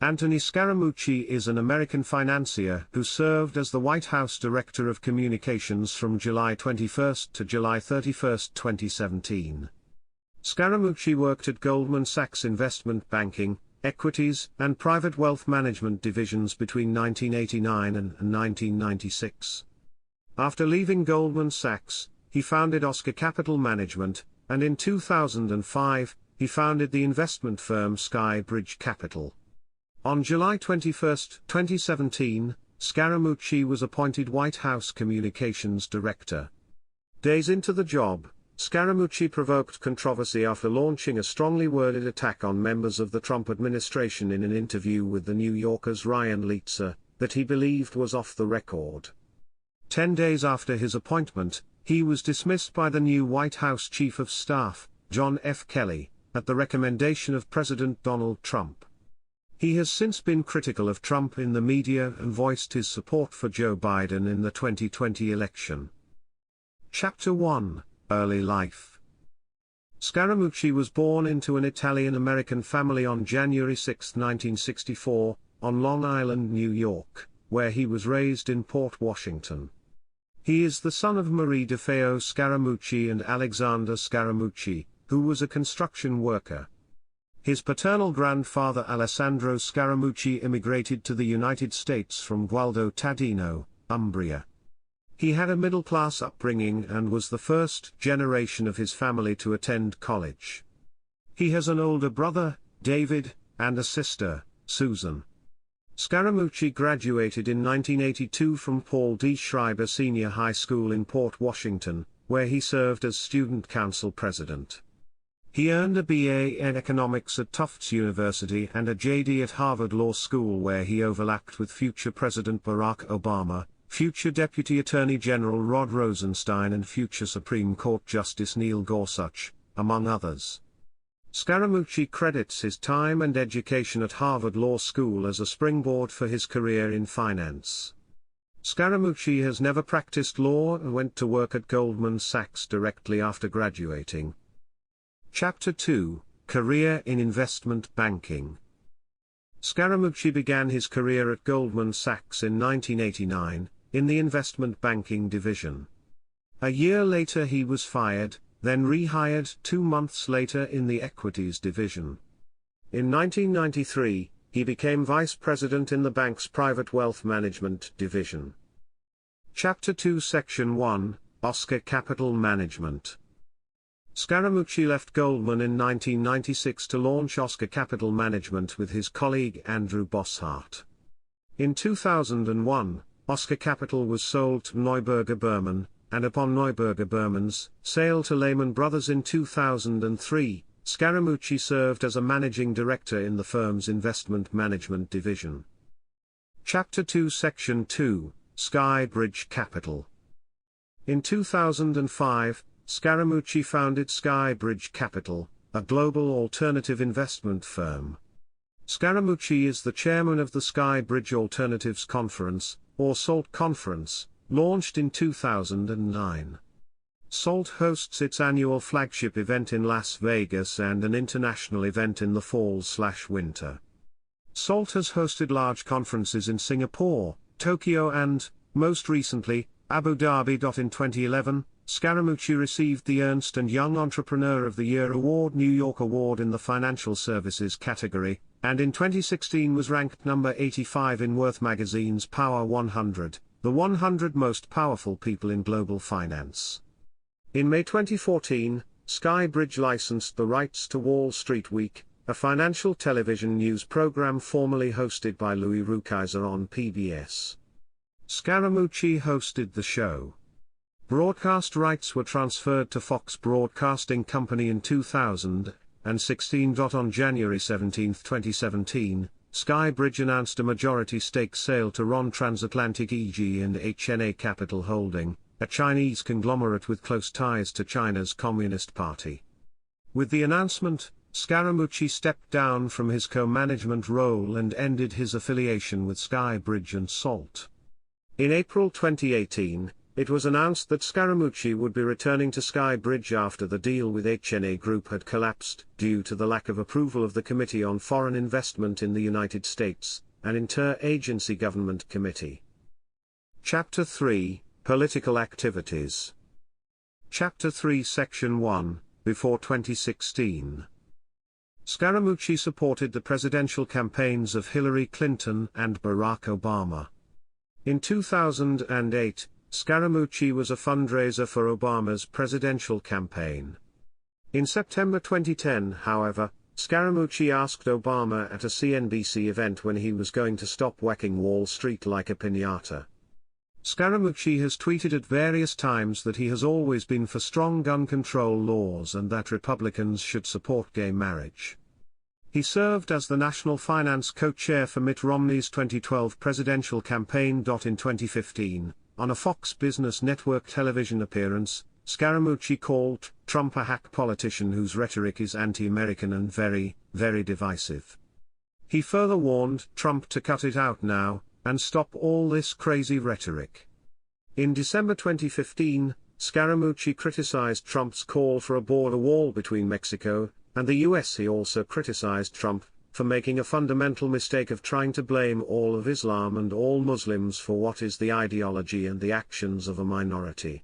Anthony Scaramucci is an American financier who served as the White House Director of Communications from July 21 to July 31, 2017. Scaramucci worked at Goldman Sachs investment banking, equities, and private wealth management divisions between 1989 and 1996. After leaving Goldman Sachs, he founded Oscar Capital Management, and in 2005, he founded the investment firm Skybridge Capital. On July 21, 2017, Scaramucci was appointed White House Communications Director. Days into the job, Scaramucci provoked controversy after launching a strongly worded attack on members of the Trump administration in an interview with The New Yorker's Ryan Leitzer, that he believed was off the record. 10 days after his appointment, he was dismissed by the new White House Chief of Staff, John F. Kelly, at the recommendation of President Donald Trump. He has since been critical of Trump in the media and voiced his support for Joe Biden in the 2020 election. Chapter 1: Early Life. Scaramucci was born into an Italian-American family on January 6, 1964, on Long Island, New York, where he was raised in Port Washington. He is the son of Marie DeFeo Scaramucci and Alexander Scaramucci, who was a construction worker. His paternal grandfather Alessandro Scaramucci immigrated to the United States from Gualdo Tadino, Umbria. He had a middle-class upbringing and was the first generation of his family to attend college. He has an older brother, David, and a sister, Susan. Scaramucci graduated in 1982 from Paul D. Schreiber Senior High School in Port Washington, where he served as student council president. He earned a BA in economics at Tufts University and a JD at Harvard Law School, where he overlapped with future President Barack Obama, future Deputy Attorney General Rod Rosenstein and future Supreme Court Justice Neil Gorsuch, among others. Scaramucci credits his time and education at Harvard Law School as a springboard for his career in finance. Scaramucci has never practiced law and went to work at Goldman Sachs directly after graduating. Chapter 2: Career in Investment Banking. Scaramucci began his career at Goldman Sachs in 1989, in the investment banking division. A year later he was fired, then rehired 2 months later in the equities division. In 1993, he became vice president in the bank's private wealth management division. Chapter 2 Section 1: Oscar Capital Management. Scaramucci left Goldman in 1996 to launch Oscar Capital Management with his colleague Andrew Bosshart. In 2001, Oscar Capital was sold to Neuberger Berman, and upon Neuberger Berman's sale to Lehman Brothers in 2003, Scaramucci served as a managing director in the firm's investment management division. Chapter 2 Section 2: Skybridge Capital. In 2005, Scaramucci founded Skybridge Capital, a global alternative investment firm. Scaramucci is the chairman of the Skybridge Alternatives Conference, or SALT Conference, launched in 2009. SALT hosts its annual flagship event in Las Vegas and an international event in the fall/winter. SALT has hosted large conferences in Singapore, Tokyo and, most recently, Abu Dhabi. In 2011, Scaramucci received the Ernst & Young Entrepreneur of the Year Award New York Award in the financial services category, and in 2016 was ranked number 85 in Worth magazine's Power 100, the 100 most powerful people in global finance. In May 2014, Skybridge licensed the rights to Wall Street Week, a financial television news program formerly hosted by Louis Rukeyser on PBS. Scaramucci hosted the show. Broadcast rights were transferred to Fox Broadcasting Company in 2016. On January 17, 2017, Skybridge announced a majority stake sale to RON Transatlantic EG and HNA Capital Holding, a Chinese conglomerate with close ties to China's Communist Party. With the announcement, Scaramucci stepped down from his co-management role and ended his affiliation with Skybridge and SALT. In April 2018, it was announced that Scaramucci would be returning to Skybridge after the deal with HNA Group had collapsed due to the lack of approval of the Committee on Foreign Investment in the United States, an inter-agency government committee. Chapter 3, Political Activities. Chapter 3 Section 1, Before 2016. Scaramucci supported the presidential campaigns of Hillary Clinton and Barack Obama. In 2008, Scaramucci was a fundraiser for Obama's presidential campaign. In September 2010, however, Scaramucci asked Obama at a CNBC event when he was going to stop whacking Wall Street like a piñata. Scaramucci has tweeted at various times that he has always been for strong gun control laws and that Republicans should support gay marriage. He served as the national finance co-chair for Mitt Romney's 2012 presidential campaign. In 2015, on a Fox Business Network television appearance, Scaramucci called Trump a hack politician whose rhetoric is anti-American and very, very divisive. He further warned Trump to cut it out now, and stop all this crazy rhetoric. In December 2015, Scaramucci criticized Trump's call for a border wall between Mexico and the US. He also criticized Trump for making a fundamental mistake of trying to blame all of Islam and all Muslims for what is the ideology and the actions of a minority.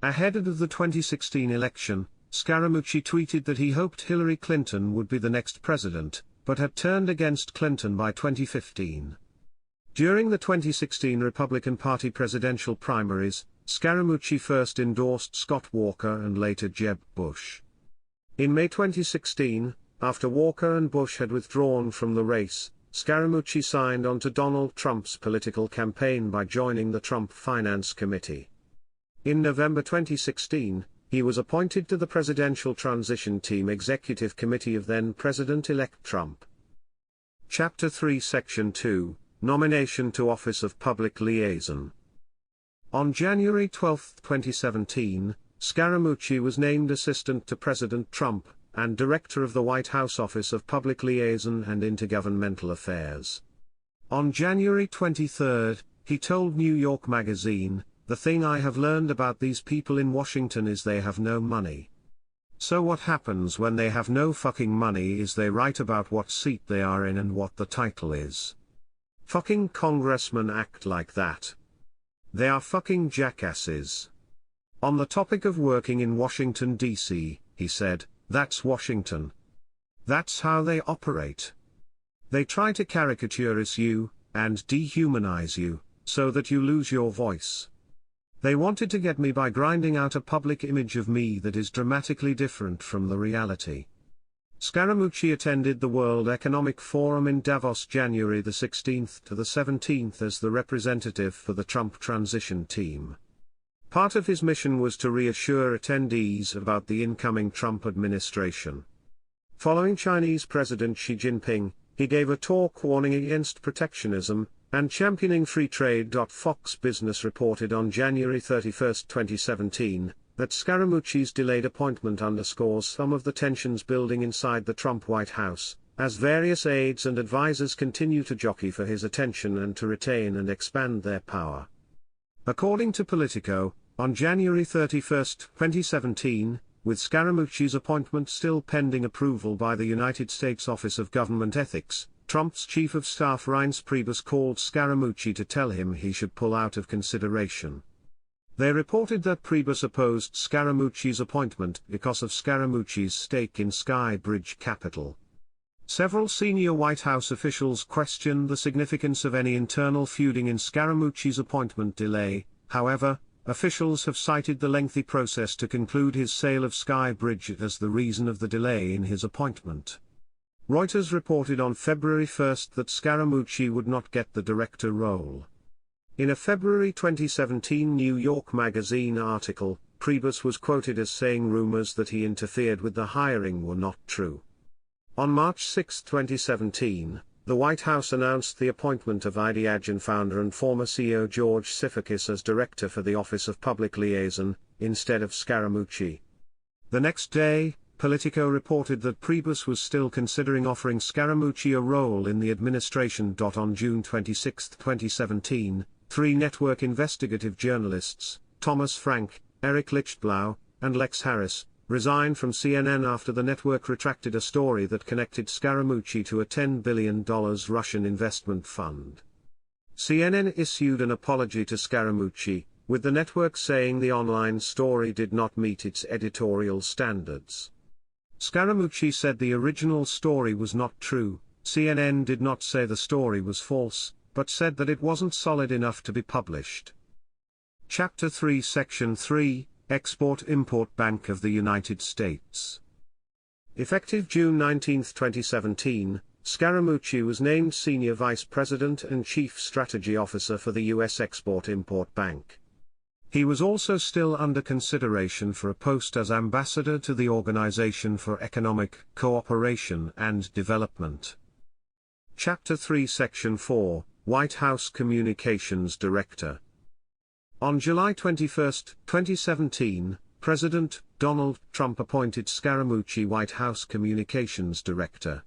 Ahead of the 2016 election, Scaramucci tweeted that he hoped Hillary Clinton would be the next president, but had turned against Clinton by 2015. During the 2016 Republican Party presidential primaries, Scaramucci first endorsed Scott Walker and later Jeb Bush. In May 2016, after Walker and Bush had withdrawn from the race, Scaramucci signed on to Donald Trump's political campaign by joining the Trump Finance Committee. In November 2016, he was appointed to the Presidential Transition Team Executive Committee of then-President-elect Trump. Chapter 3 Section 2, Nomination to Office of Public Liaison. On January 12, 2017, Scaramucci was named Assistant to President Trump, and Director of the White House Office of Public Liaison and Intergovernmental Affairs. On January 23, he told New York Magazine, "The thing I have learned about these people in Washington is they have no money. So what happens when they have no fucking money is they write about what seat they are in and what the title is. Fucking congressmen act like that. They are fucking jackasses." On the topic of working in Washington, D.C., he said, "That's Washington. That's how they operate. They try to caricaturize you, and dehumanize you, so that you lose your voice. They wanted to get me by grinding out a public image of me that is dramatically different from the reality." Scaramucci attended the World Economic Forum in Davos January 16 to 17 as the representative for the Trump transition team. Part of his mission was to reassure attendees about the incoming Trump administration. Following Chinese President Xi Jinping, he gave a talk warning against protectionism and championing free trade. Fox Business reported on January 31, 2017, that Scaramucci's delayed appointment underscores some of the tensions building inside the Trump White House, as various aides and advisers continue to jockey for his attention and to retain and expand their power. According to Politico, on January 31, 2017, with Scaramucci's appointment still pending approval by the United States Office of Government Ethics, Trump's chief of staff Reince Priebus called Scaramucci to tell him he should pull out of consideration. They reported that Priebus opposed Scaramucci's appointment because of Scaramucci's stake in Skybridge Capital. Several senior White House officials questioned the significance of any internal feuding in Scaramucci's appointment delay. However, officials have cited the lengthy process to conclude his sale of Skybridge as the reason of the delay in his appointment. Reuters reported on February 1 that Scaramucci would not get the director role. In a February 2017 New York Magazine article, Priebus was quoted as saying rumors that he interfered with the hiring were not true. On March 6, 2017, the White House announced the appointment of Ideagen founder and former CEO George Sifakis as director for the Office of Public Liaison, instead of Scaramucci. The next day, Politico reported that Priebus was still considering offering Scaramucci a role in the administration. On June 26, 2017, three network investigative journalists, Thomas Frank, Eric Lichtblau, and Lex Harris, resigned from CNN after the network retracted a story that connected Scaramucci to a $10 billion Russian investment fund. CNN issued an apology to Scaramucci, with the network saying the online story did not meet its editorial standards. Scaramucci said the original story was not true. CNN did not say the story was false, but said that it wasn't solid enough to be published. Chapter 3 Section 3, Export-Import Bank of the United States. Effective June 19, 2017, Scaramucci was named Senior Vice President and Chief Strategy Officer for the U.S. Export-Import Bank. He was also still under consideration for a post as ambassador to the Organization for Economic Cooperation and Development. Chapter 3 Section 4, White House Communications Director. On July 21, 2017, President Donald Trump appointed Scaramucci White House Communications Director.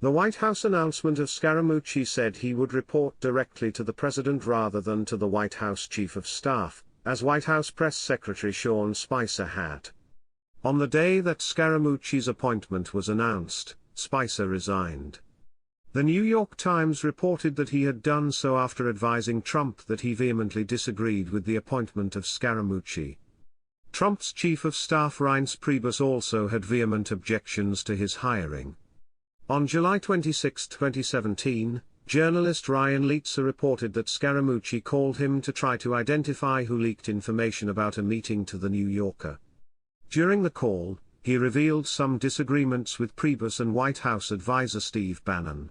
The White House announcement of Scaramucci said he would report directly to the President rather than to the White House Chief of Staff, as White House Press Secretary Sean Spicer had. On the day that Scaramucci's appointment was announced, Spicer resigned. The New York Times reported that he had done so after advising Trump that he vehemently disagreed with the appointment of Scaramucci. Trump's Chief of Staff Reince Priebus also had vehement objections to his hiring. On July 26, 2017, journalist Ryan Leitzer reported that Scaramucci called him to try to identify who leaked information about a meeting to The New Yorker. During the call, he revealed some disagreements with Priebus and White House advisor Steve Bannon.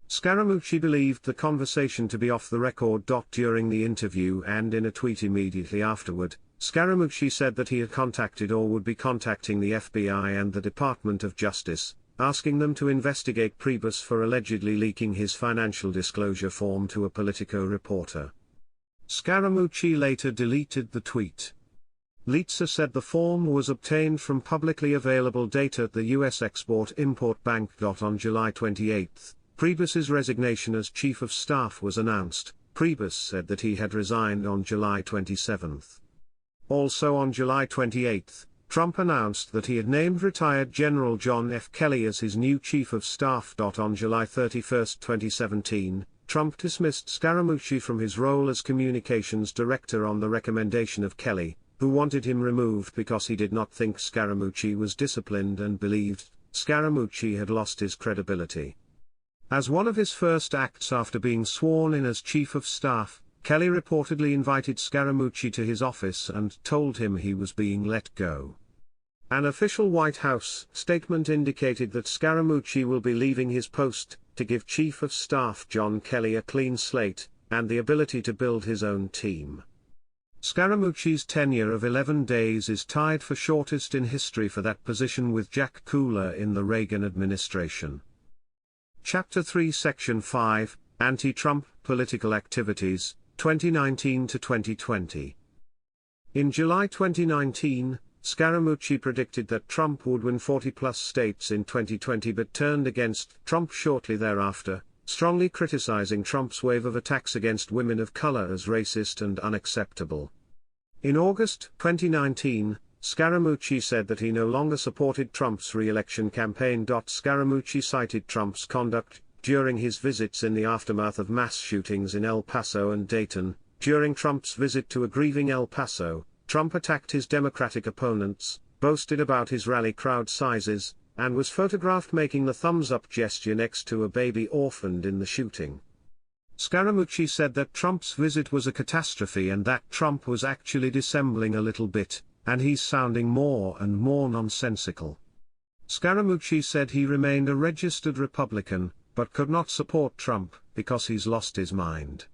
Scaramucci believed the conversation to be off the record. During the interview and in a tweet immediately afterward, Scaramucci said that he had contacted or would be contacting the FBI and the Department of Justice, asking them to investigate Priebus for allegedly leaking his financial disclosure form to a Politico reporter. Scaramucci later deleted the tweet. Leitzer said the form was obtained from publicly available data at the U.S. Export-Import Bank. On July 28, Priebus's resignation as Chief of Staff was announced. Priebus said that he had resigned on July 27. Also on July 28, Trump announced that he had named retired General John F. Kelly as his new Chief of Staff. On July 31, 2017, Trump dismissed Scaramucci from his role as Communications Director on the recommendation of Kelly, who wanted him removed because he did not think Scaramucci was disciplined and believed Scaramucci had lost his credibility. As one of his first acts after being sworn in as Chief of Staff, Kelly reportedly invited Scaramucci to his office and told him he was being let go. An official White House statement indicated that Scaramucci will be leaving his post to give Chief of Staff John Kelly a clean slate and the ability to build his own team. Scaramucci's tenure of 11 days is tied for shortest in history for that position with Jack Cooler in the Reagan administration. Chapter 3 Section 5, Anti-Trump Political Activities, 2019 to 2020. In July 2019, Scaramucci predicted that Trump would win 40-plus states in 2020 but turned against Trump shortly thereafter, strongly criticizing Trump's wave of attacks against women of color as racist and unacceptable. In August 2019, Scaramucci said that he no longer supported Trump's re-election campaign. Scaramucci cited Trump's conduct during his visits in the aftermath of mass shootings in El Paso and Dayton. During Trump's visit to a grieving El Paso, Trump attacked his Democratic opponents, boasted about his rally crowd sizes, and was photographed making the thumbs-up gesture next to a baby orphaned in the shooting. Scaramucci said that Trump's visit was a catastrophe and that Trump was actually dissembling a little bit, and he's sounding more and more nonsensical. Scaramucci said he remained a registered Republican, but could not support Trump because he's lost his mind.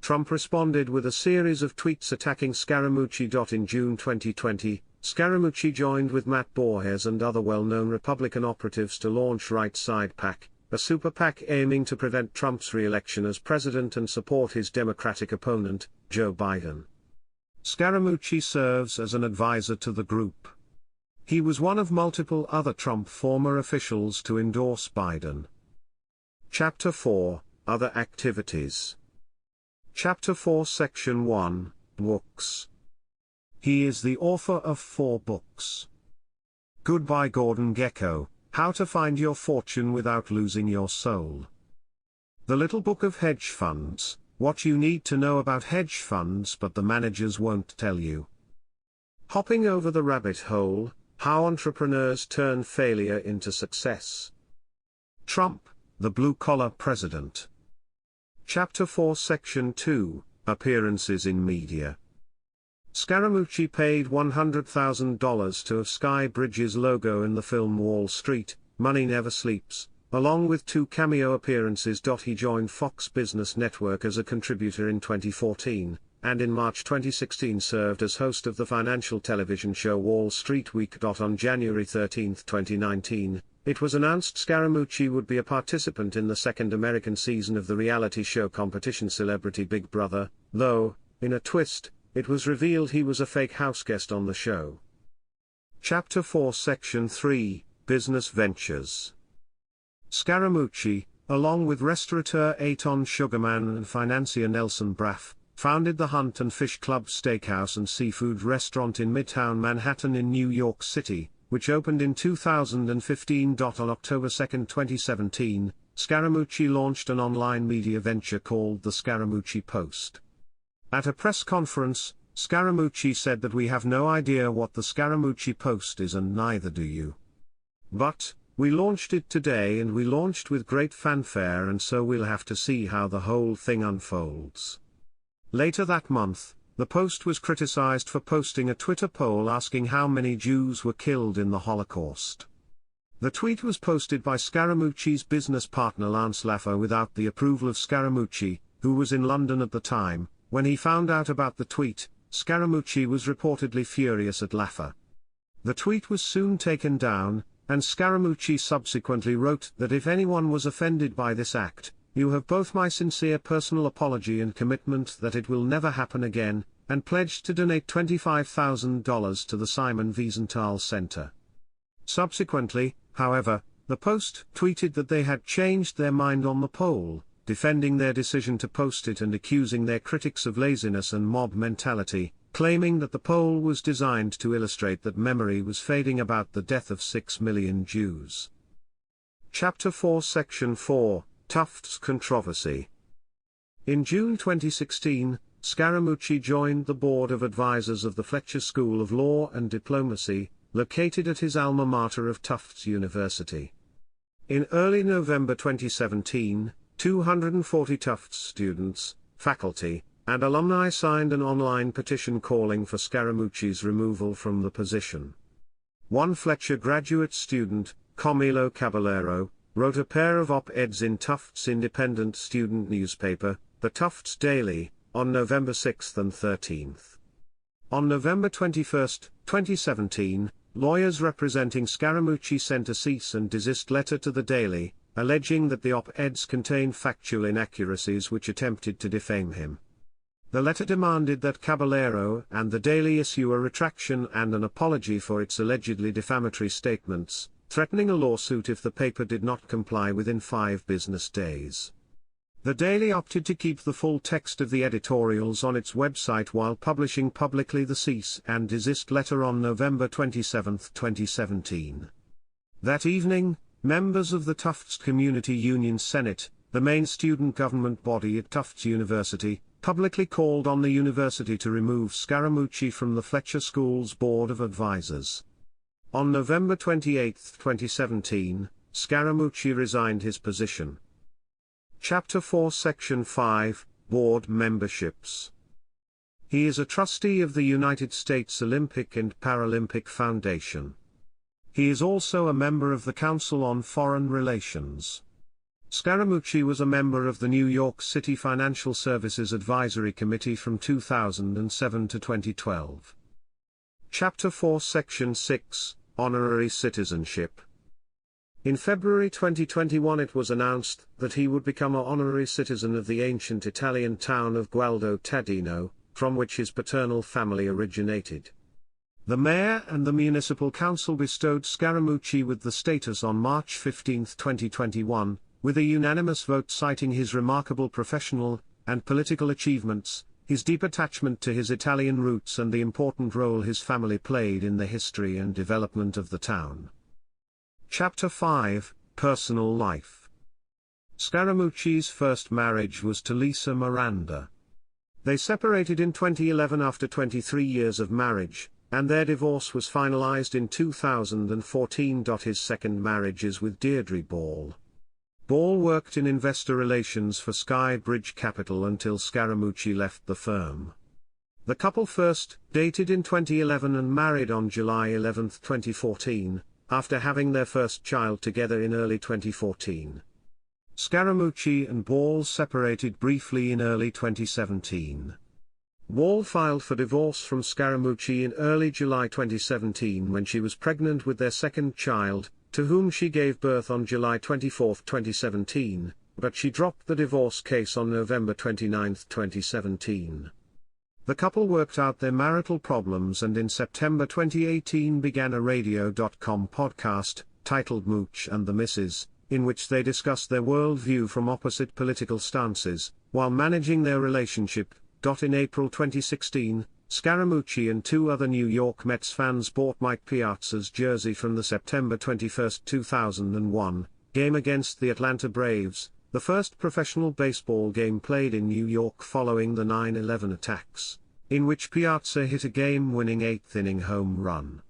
Trump responded with a series of tweets attacking Scaramucci. In June 2020, Scaramucci joined with Matt Borges and other well-known Republican operatives to launch Right Side PAC, a super PAC aiming to prevent Trump's re-election as president and support his Democratic opponent, Joe Biden. Scaramucci serves as an advisor to the group. He was one of multiple other Trump former officials to endorse Biden. Chapter 4, Other Activities. Chapter 4 Section 1, Books. He is the author of 4 books. Goodbye Gordon Gekko, How to Find Your Fortune Without Losing Your Soul. The Little Book of Hedge Funds, What You Need to Know About Hedge Funds But the Managers Won't Tell You. Hopping Over the Rabbit Hole, How Entrepreneurs Turn Failure into Success. Trump, the Blue-Collar President. Chapter 4 Section 2, Appearances in Media. Scaramucci paid $100,000 to have Skybridge's logo in the film Wall Street, Money Never Sleeps, along with 2 cameo appearances. He joined Fox Business Network as a contributor in 2014, and in March 2016 served as host of the financial television show Wall Street Week. On January 13, 2019, it was announced Scaramucci would be a participant in the second American season of the reality show competition Celebrity Big Brother, though, in a twist, it was revealed he was a fake houseguest on the show. Chapter 4 Section 3, Business Ventures. Scaramucci, along with restaurateur Eitan Sugarman and financier Nelson Braff, founded the Hunt and Fish Club steakhouse and seafood restaurant in Midtown Manhattan in New York City, which opened in 2015. On October 2, 2017, Scaramucci launched an online media venture called the Scaramucci Post. At a press conference, Scaramucci said that we have no idea what the Scaramucci Post is and neither do you. But, we launched it today and we launched with great fanfare, and so we'll have to see how the whole thing unfolds. Later that month, the Post was criticized for posting a Twitter poll asking how many Jews were killed in the Holocaust. The tweet was posted by Scaramucci's business partner Lance Laffer without the approval of Scaramucci, who was in London at the time. When he found out about the tweet, Scaramucci was reportedly furious at Laffer. The tweet was soon taken down, and Scaramucci subsequently wrote that if anyone was offended by this act, you have both my sincere personal apology and commitment that it will never happen again, and pledged to donate $25,000 to the Simon Wiesenthal Center. Subsequently, however, the Post tweeted that they had changed their mind on the poll, defending their decision to post it and accusing their critics of laziness and mob mentality, claiming that the poll was designed to illustrate that memory was fading about the death of 6 million Jews. Chapter 4 Section 4, Tufts Controversy. In June 2016, Scaramucci joined the board of advisors of the Fletcher School of Law and Diplomacy, located at his alma mater of Tufts University. In early November 2017, 240 Tufts students, faculty, and alumni signed an online petition calling for Scaramucci's removal from the position. One Fletcher graduate student, Camilo Caballero, wrote a pair of op-eds in Tufts' independent student newspaper, the Tufts Daily, on November 6 and 13. On November 21, 2017, lawyers representing Scaramucci sent a cease and desist letter to the Daily, alleging that the op-eds contain factual inaccuracies which attempted to defame him. The letter demanded that Caballero and the Daily issue a retraction and an apology for its allegedly defamatory statements, threatening a lawsuit if the paper did not comply within 5 business days. The Daily opted to keep the full text of the editorials on its website while publishing publicly the cease and desist letter on November 27, 2017. That evening, members of the Tufts Community Union Senate, the main student government body at Tufts University, publicly called on the university to remove Scaramucci from the Fletcher School's Board of Advisors. On November 28, 2017, Scaramucci resigned his position. Chapter 4 Section 5, Board Memberships. He is a trustee of the United States Olympic and Paralympic Foundation. He is also a member of the Council on Foreign Relations. Scaramucci was a member of the New York City Financial Services Advisory Committee from 2007 to 2012. Chapter 4 Section 6, Honorary Citizenship. In February 2021 it was announced that he would become an honorary citizen of the ancient Italian town of Gualdo Tadino, from which his paternal family originated. The mayor and the municipal council bestowed Scaramucci with the status on March 15, 2021, with a unanimous vote citing his remarkable professional and political achievements, his deep attachment to his Italian roots and the important role his family played in the history and development of the town. Chapter 5, Personal Life. Scaramucci's first marriage was to Lisa Miranda. They separated in 2011 after 23 years of marriage, and their divorce was finalized in 2014. His second marriage is with Deirdre Ball. Ball worked in investor relations for Skybridge Capital until Scaramucci left the firm. The couple first dated in 2011 and married on July 11, 2014, after having their first child together in early 2014. Scaramucci and Ball separated briefly in early 2017. Ball filed for divorce from Scaramucci in early July 2017 when she was pregnant with their second child, to whom she gave birth on July 24, 2017, but she dropped the divorce case on November 29, 2017. The couple worked out their marital problems and in September 2018 began a Radio.com podcast, titled Mooch and the Misses, in which they discussed their worldview from opposite political stances, while managing their relationship. In April 2016, Scaramucci and two other New York Mets fans bought Mike Piazza's jersey from the September 21, 2001, game against the Atlanta Braves, the first professional baseball game played in New York following the 9/11 attacks, in which Piazza hit a game-winning eighth-inning home run.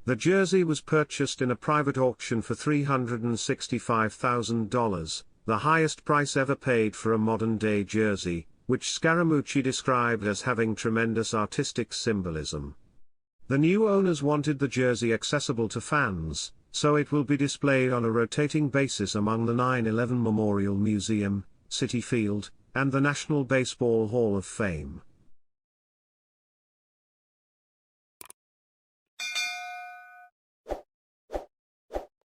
The jersey was purchased in a private auction for $365,000, the highest price ever paid for a modern-day jersey, which Scaramucci described as having tremendous artistic symbolism. The new owners wanted the jersey accessible to fans, so it will be displayed on a rotating basis among the 9/11 Memorial Museum, Citi Field, and the National Baseball Hall of Fame.